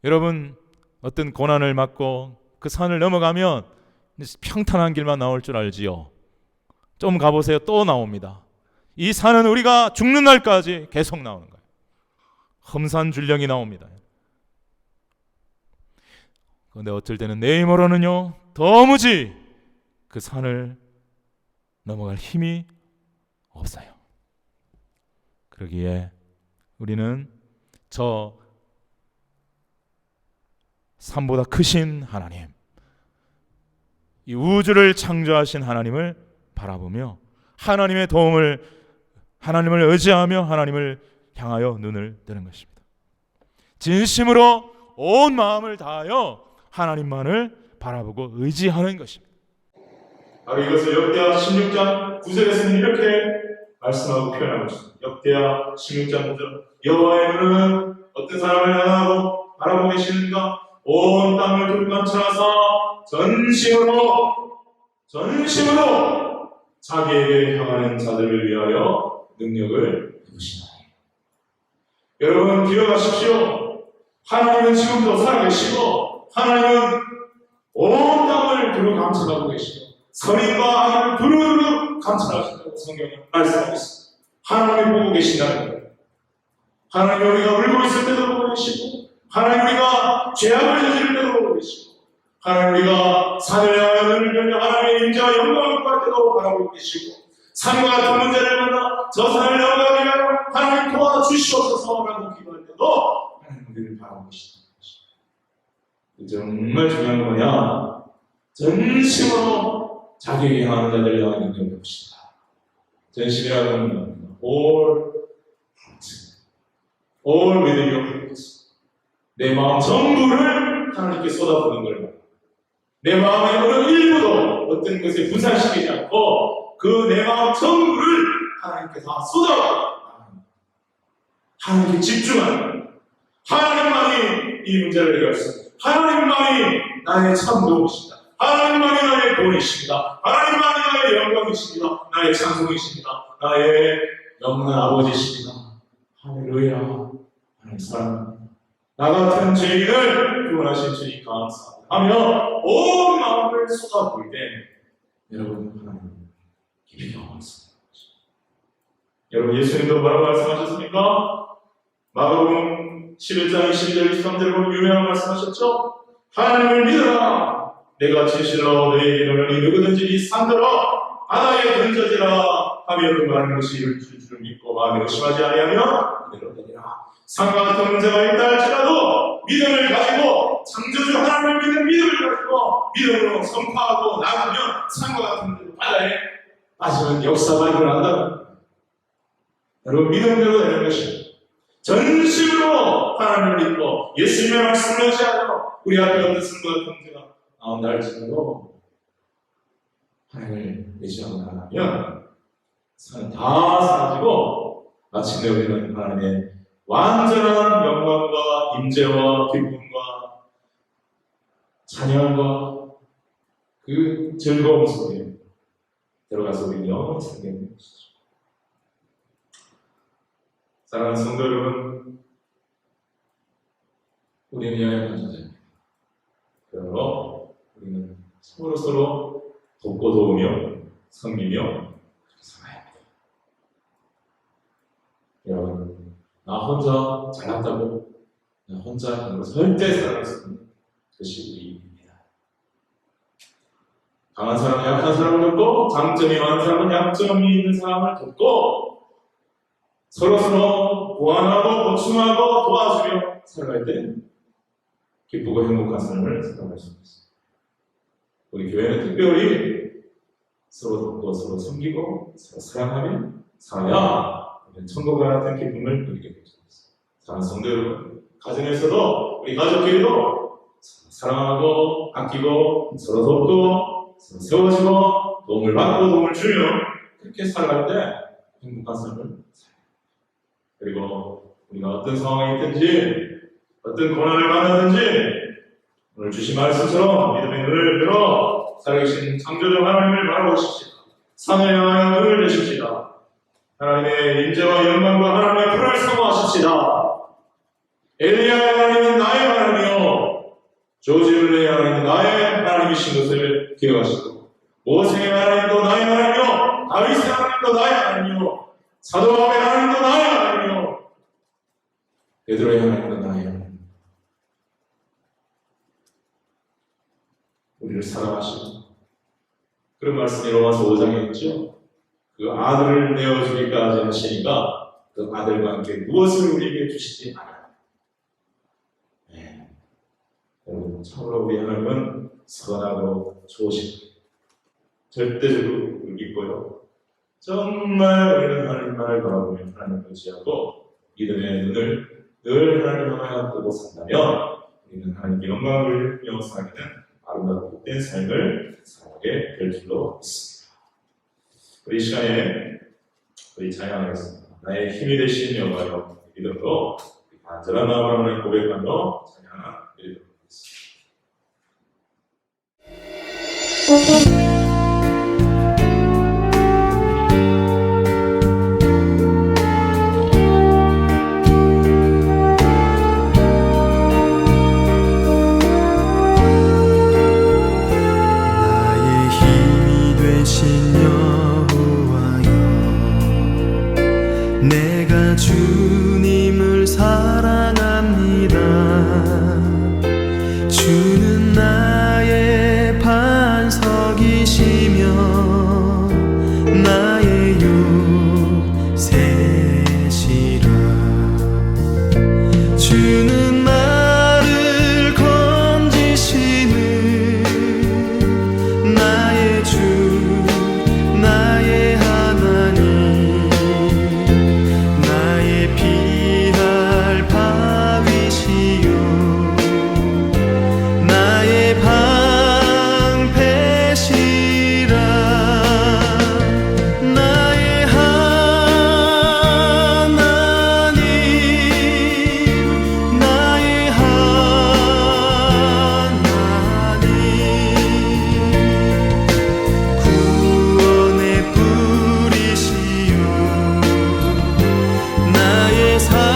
여러분, 어떤 고난을 맞고 그 산을 넘어가면 평탄한 길만 나올 줄 알지요. 좀 가보세요. 또 나옵니다. 이 산은 우리가 죽는 날까지 계속 나오는 거예요. 험산줄령이 나옵니다. 그런데 어떨 때는 내 힘으로는요 도무지 그 산을 넘어갈 힘이 없어요. 그러기에 우리는 저 산보다 크신 하나님, 이 우주를 창조하신 하나님을 바라보며 하나님의 도움을, 하나님을 의지하며 하나님을 향하여 눈을 뜨는 것입니다. 진심으로 온 마음을 다하여 하나님만을 바라보고 의지하는 것입니다. 바로 이것을 역대하 16장 9절에서는 이렇게 말씀하고 표현하고 있습니다. 역대하 16장 9절, 여호와의 눈은 어떤 사람을 향하고 바라보고 계시는가? 온 땅을 둘감싸서 전심으로 자기에게 향하는 자들을 위하여 능력을 베푸시나니. 여러분, 기억하십시오. 하나님은 지금도 살아계시고 하나님은 온 땅을 두루 감찰하고 계시고 선인과 악을 두루두루 감찰하신다고 성경은 말씀하고 있습니다. 하나님이 보고 계신다는 거예요. 하나님이 우리가 울고 있을 때도 보고 계시고, 하나님 우리가 죄악을 저지를 때도 보고 계시고, 하나님 우리가 산을 향하여 눈을 들며 하나님의 임재와 영광을 구할 때도 바라보고 계시고, 산과 같은 문제를 만나 저 산을 넘어가기 위하여 하나님 도와주시옵소서라고 기도할 때도 하나님 우리를 바라보고 계시다는 것입니다. 정말 중요한 건 뭐냐? 전심으로 자기에게 향하는 자들을 향하여 능력을 베푸시다. 전심이라고 하는 겁니다. all with your heart. 내 마음 전부를 하나님께 쏟아부는 걸, 내 마음의 어느 일부도 어떤 것에 분산시키지 않고 그 내 마음 전부를 하나님께 다 쏟아부는, 하나님께 집중하는, 하나님만이 이 문제를 해결할 수 있습니다. 하나님만이 나의 참 도움이십니다. 하나님만이 나의 본이십니다. 하나님만이 나의 영광이십니다. 나의 찬송이십니다. 나의 영원한 아버지십니다. 할렐루야. 하나님 사랑합니다. 나 같은 죄인을 구원하신 주님 감사합니다 하며 온 마음을 쏟아부을 때 여러분, 하나님 깊이 경험했습니다. 여러분, 예수님도 뭐라고 말씀하셨습니까? 마가복음 11장 22절 23절을 보면 유명한 말씀하셨죠? 하나님을 믿어라. 내가 진실로 너희에게 이르노니 누구든지 이 산들어 바다에 던져지라 하며 그 말하는 것이 이룰 줄을 믿고 마음에 의심하지 아니하면 그대로 되리라. 산과 같은 문제가 있다 할지라도 믿음을 가지고, 창조주 하나님을 믿는 믿음을 가지고 믿음으로 선포하고 나가면 산과 같은 문제도 바다에 빠지는 역사가 일어난다. 여러분, 믿음대로 되는 것입니다. 전심으로 하나님을 믿고 예수님의 말씀을 의지하고 우리 앞에 어떤 산과 같은 문제가 나온다 할지라도 하나님을 의지하고 나가면 산은 다 사라지고 마침내 우리는 하나님의 완전한 영광과 임재와 기쁨과 찬양과 그 즐거움 속에 들어가서 우리 영원히 살게 되는 것이죠. 사랑하는 성도 여러분, 우리는 연약한 존재입니다. 그러므로 우리는 서로 돕고 도우며 섬기며 살아야 합니다. 여러분, 나 혼자 잘났다고 나 혼자 하는 걸 절대 살아갈 수 없는 것이 우리입니다. 강한 사람은 약한 사람을 돕고, 장점이 많은 사람은 약점이 있는 사람을 돕고, 서로서로 보완하고 보충하고 도와주며 살아갈 때 기쁘고 행복한 삶을 살아갈 수 있습니다. 우리 교회는 특별히 서로 돕고 서로 섬기고 서로 사랑하며 살아야 천국과 같은 기쁨을 누리게 될 수 있습니다. 사랑하는 성도 여러분, 가정에서도 우리 가족끼리도 사랑하고 아끼고 서로 돕고 서로 세워지고 도움을 받고 도움을 주며 그렇게 살아갈 때 행복한 삶을 살아요. 그리고 우리가 어떤 상황에 있든지 어떤 고난을 만나든지 오늘 주신 말씀처럼 믿음의 눈을 들어 살아계신 창조주 하나님을 바라보십시다. 산을 향하여 눈을 드십시다. 하나님의 인재와 영광과 하나님의 불을 사모하십시다. 엘리야의 하나님은 나의 하나님이요 조지를의 하나님은 나의 하나님이신 것을 기억하시고 모세의 하나님도 나의 하나님이요 다윗의 하나님도 나의 하나님이요 사도 바울의 하나님도 나의 하나님이요 베드로의 하나님도 나의 하나님. 우리를 사랑하시고 그런 말씀이 로마서 5장에 있죠. 그 아들을 내어주기까지 하시니까 그 아들과 함께 무엇을 우리에게 주시지 않아요. 네. 여러분 참으로 우리 하나님은 선하고 좋으신 절대적으로 믿고요. 정말 우리는 하나님만을 바라보며 하나님을 의지하고 믿음의 눈을 늘 하나님 하나에 뜨고 산다면 우리는 하나님의 영광을 영상하는 아름답고 복된 삶을 살아가게 될 줄로 믿습니다. 우리 이 시간에 우리 찬양하겠습니다. 나의 힘이 되신 여호와여 믿음으로 간절한 마음으로 고백하며 찬양드리도록 하겠습니다. 내가 주님을 사랑합니다. 주는 나의 반석이시며 나의 요새시라. 주는 나를 건지시는 나의 주 나의 하나님, 나의 피할 바위시요 나의 방패시라. 나의 하나님, 나의 하나님, 구원의 뿌리시요 나의 산성이라.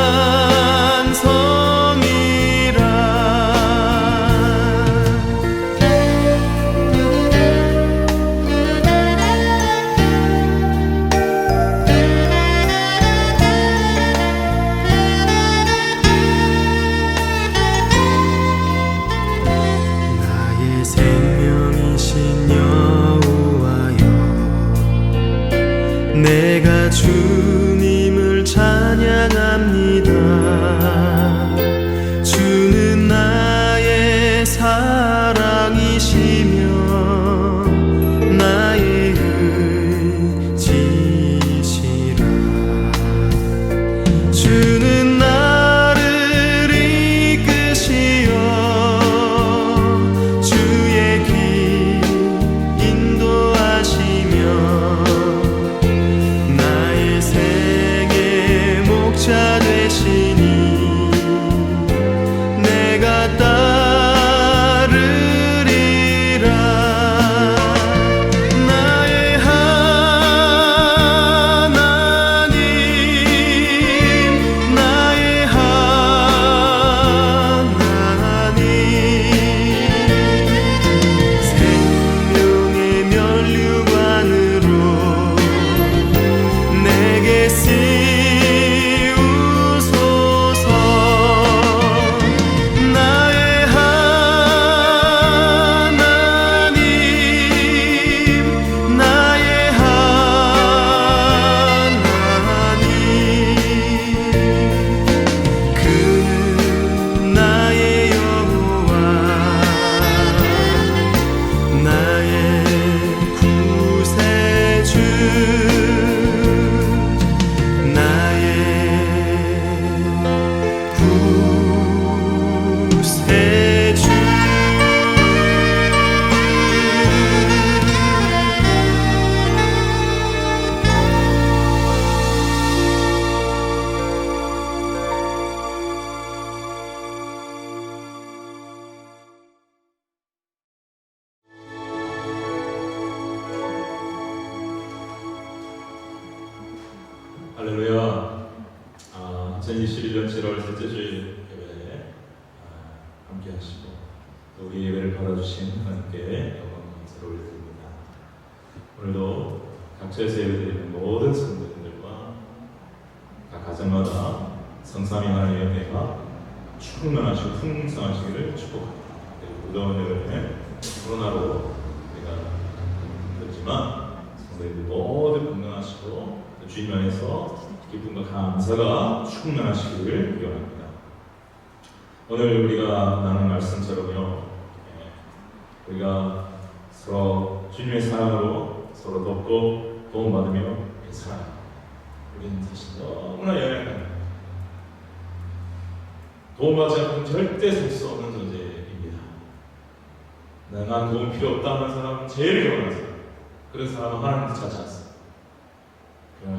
나의 생명이신 여호와여 내가 주님을 찬양합니다. 주는 나의 사랑이시며 나의 의지시라. 주는 나를 이끄시어 주의 길 인도하시며 나의 생의 목자 되시니 내가 따르리라. 나의 하나님, 나의 하나님, 생명의 면류관으로 내게 씌우소서. 나의 하나님, 나의 하나님, 그는 나의 여호와 나의 구세주 나의 구세주. 2021년 7월 셋째 주일 예배에 함께 하시고 또 우리 예배를 받아주신 하나님께 영광 감사를 올려드립니다. 오늘도 각처에서 예배드리는 모든 성도님들과 각 가정마다 성삼위 하나님의 은혜가 충만하시고 풍성하시기를 축복합니다. 그리고 무더운 여름에 코로나로 우리가 힘들지만 성도님들 모두 건강하시고 주님 안에서 기쁨과 감사가 충만하시기를 기원합니다. 오늘 우리가 나눈 말씀처럼요, 우리가 서로 주님의 사랑으로 서로 돕고 도움받으며 살아요. 우리는 사실 너무나 연약한, 도움받지 않으면 절대 살 수 없는 존재입니다. 난 도움 필요 없다 하는 사람은 제일 경험한 사람, 그런 사람은 하나님도 찾지 않습니다.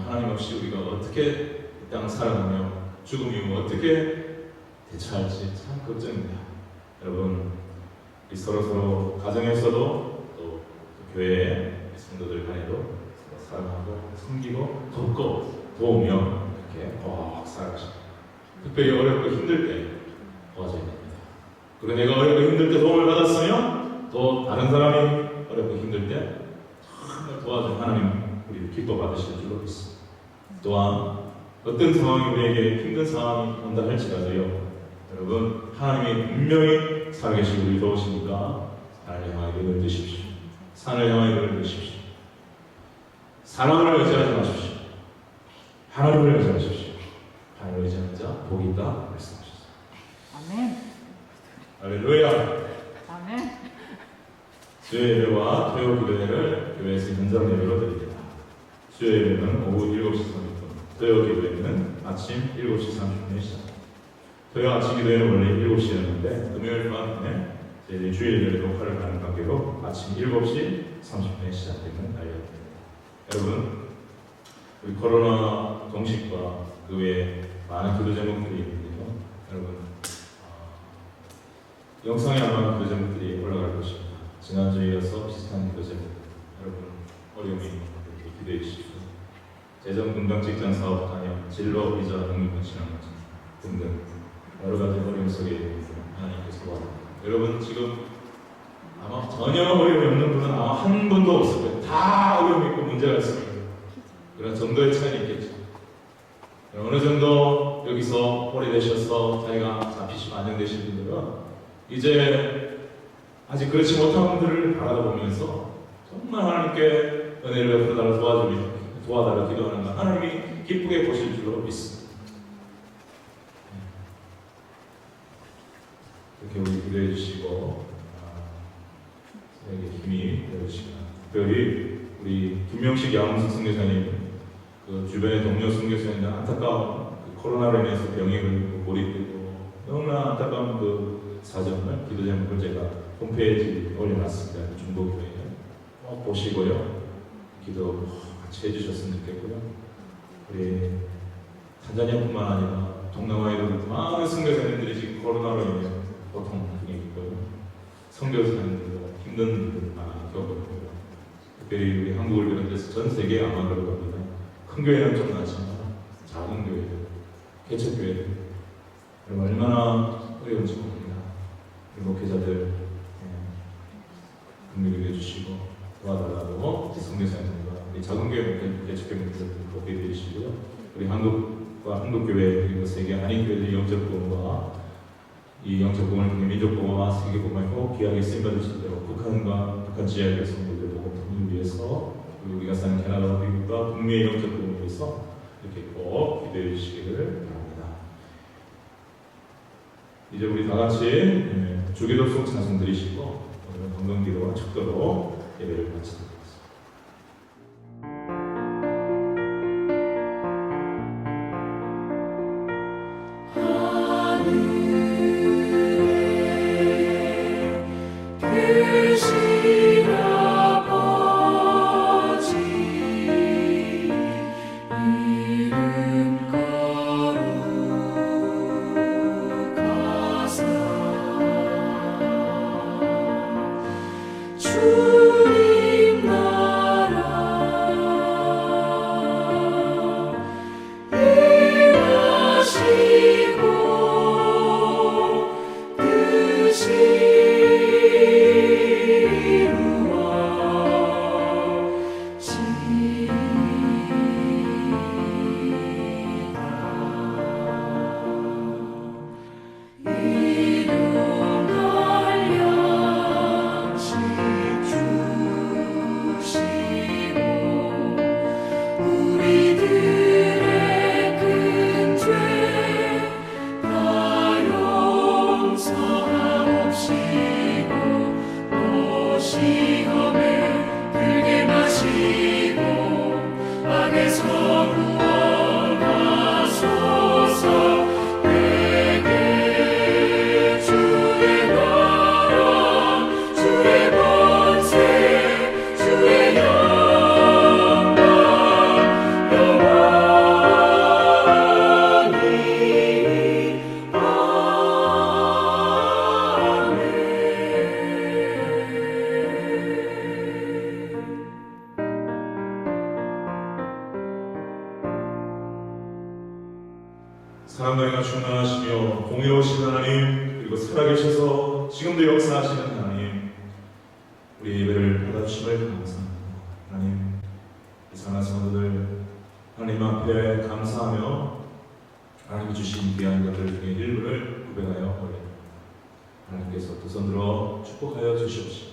하나님 없이 우리가 어떻게 이 땅을 살아가며 죽음 이후 어떻게 대처할지 참 걱정입니다. 여러분, 우리 서로 가정에서도 또 교회의 성도들 간에도 사랑하고 섬기고 돕고 도우며 이렇게 꼭 살아가십니다. 특별히 어렵고 힘들 때 도와줘야 됩니다. 그리고 내가 어렵고 힘들 때 도움을 받았으면 또 다른 사람이 어렵고 힘들 때 정말 도와준 하나님 우리를 기뻐 받으실 줄로 믿습니다. 또한 어떤 상황이 우리에게 힘든 상황이 온다 할지라도요, 여러분 하나님이 분명히 살아계시고 우리 도우시니까 산을 향하여 눈을 뜨십시오. 산을 향하여 눈을 뜨십시오. 사람을 의지하지 마십시오. 하나님을 의지하십시오. 하나님을 의지하는 자 복이 있다 말씀하셨습니다. 아멘. 할렐루야. 아멘. 수요 예배와 토요 기도회를 교회에서 현장 예배로 드립니다. 수요 예배는 오후 7시 30분, 토요 기도회는 아침 7시 30분에 시작합니다. 토요 아침 기도회는 원래 7시였는데 금요일 밤에 저희 주일 예배 녹화를 가는 관계로 아침 7시 30분에 시작되는 날이었습니다. 여러분, 우리 코로나 종식과 그 외에 많은 기도 제목들이 있는데요. 여러분, 영상에 아마 기도 제목들이 올라갈 것입니다. 지난주에 이어서 비슷한 기도 제목, 여러분 어려움이 기도해 주십시오. 재정, 건강, 직장, 사업, 자녀, 진로, 비자, 독립, 신앙 등등 여러 가지 어려움 속에 하나님께서 도와줍니다. 여러분 지금 아마 전혀 어려움이 없는 분은 아마 한 분도 없을 거예요. 다 어려움이 있고 문제가 있습니다. 그런 정도의 차이는 있겠죠. 어느 정도 여기서 오래되셔서 자기가 잡히시고 안정되신 분들은 이제 아직 그렇지 못한 분들을 바라보면서 정말 하나님께 은혜를 베풀어달라 도와달라 기도하는 것 하나님이 기쁘게 보실 줄로 믿습니다. 이렇게 우리 기도해 주시고 저에게 힘이 되어주시면 특별히 우리 김명식 양홍석 선교사님 그 주변의 동료 선교사님들 안타까운 그 코로나로 인해서 병에 걸리고 몰입되고 너무나 안타까운 그 사정을 기도 제목을 제가 홈페이지에 올려놨습니다. 중보교회에 꼭 보시고요. 기도 같이 해주셨으면 좋겠고요. 우리 탄자니아뿐만 아니라 동남아에도 많은 선교사님들이 지금 코로나로 인해 고통 중에 있고요. 선교사님들도 힘든 일들 많이 겪고 있고요. 특별히 우리 한국을 비롯해서 전 세계에 아마 그럴 겁니다. 큰 교회는 좀 낫지만 작은 교회들, 개척교회들 얼마나 어려운지 모릅니다. 우리 목회자들 긍휼히 여겨주시고 도와달라고 선교사님들과 우리 작은 교회 개척교회 목회자들 복해 주시고요. 우리 한국과 한국교회 그리고 세계 한인교회들의 영적 부흥과 이 영적 부흥을 통해 민족 부흥과 세계 부흥을 꼭 귀하게 쓰임받을 수 있도록 북한과 북한 지하의 백성들의 복음을 위해서 그리고 우리가 사는 캐나다와 미국과 북미의 영적 부흥을 위해서 이렇게 꼭 기도해 주시기를 바랍니다. 이제 우리 다 같이 주기도 속 찬송 드리시고 오늘은 건강기도와 축도로 예배를 마치도록 하겠습니다. 주님 사랑하시며 공의로우신 하나님, 그리고 살아계셔서 지금도 역사하시는 하나님, 우리 예배를 받아주심을 감사합니다. 하나님, 이 사랑하는 성도들 하나님 앞에 감사하며 하나님이 주신 귀한 것들 중에 일부를 고백하여 올립니다. 하나님께서 두 손들어 축복하여 주시옵시고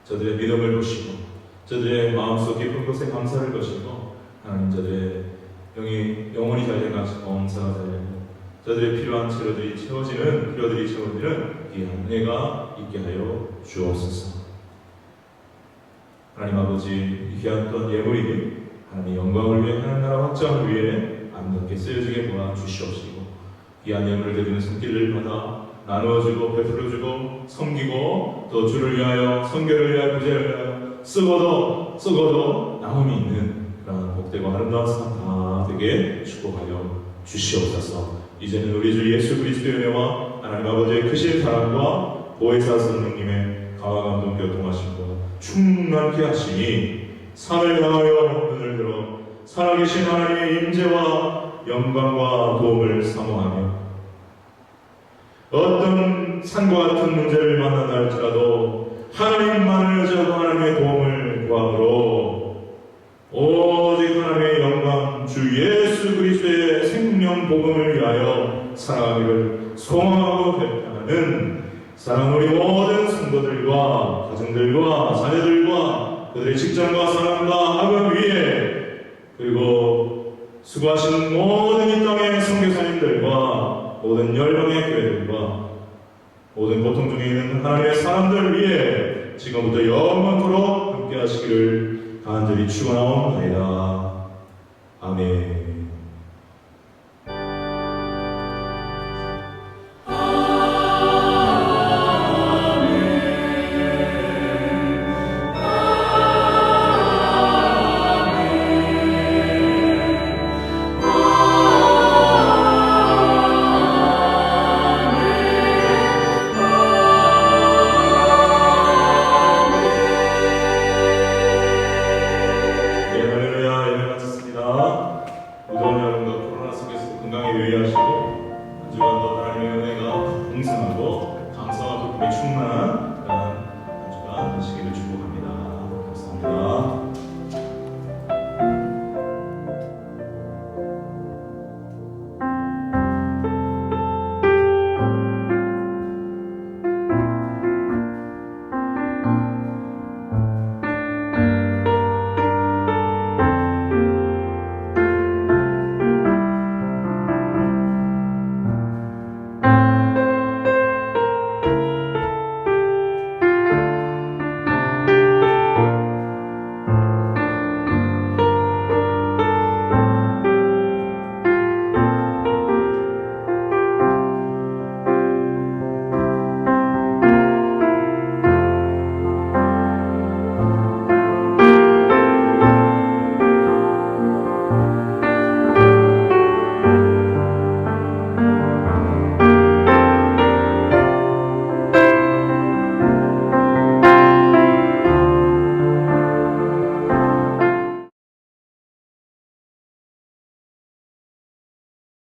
저들의 믿음을 보시고 저들의 마음속 깊은 곳에 감사를 거시고 하나님 저들의 영혼이 잘된 같이 범사가 잘되고 저들의 필요한 필요들이 채워지는 귀한 은혜가 있게 하여 주옵소서. 하나님 아버지, 이 귀한 또한 예물이 하나님 영광을 위해 하나님 나라 확장을 위해 아름답게 쓰여지게 모아 주시옵시고 귀한 예물을 드리는 손길을 받아 나누어주고 베풀어주고 섬기고 또 주를 위하여 선교를 위하여 부재를 위하여 쓰고도 남음이 있는 그런 복되고 아름다운 삶 다 되게 축복하여 주시옵소서. 이제는 우리 주 예수 그리스도의 은혜와 하나님 아버지의 크신 사랑과 보혜사 성령님의 강화감 동교 통하심과 충만케 하시니 산을 향하여 눈을 들어 살아계신 하나님의 임재와 영광과 도움을 사모하며 어떤 산과 같은 문제를 만난다 할지라도 하나님만을 의지하고 하나님의 도움을 구함으로 오직 하나님의 영광 주 예수 그리스도의 생명 복음을 위하여 살아가기를 소망하고 결단하는 사랑하는 우리 모든 성도들과 가정들과 자녀들과 그들의 직장과 사랑과 학업 위에 그리고 수고하시는 모든 이 땅의 선교사님들과 모든 열방의 교회들과 모든 고통 중에 있는 하나님의 사람들 위해 지금부터 영원토록 함께 하시기를 간절히 축원하옵나이다. 아멘.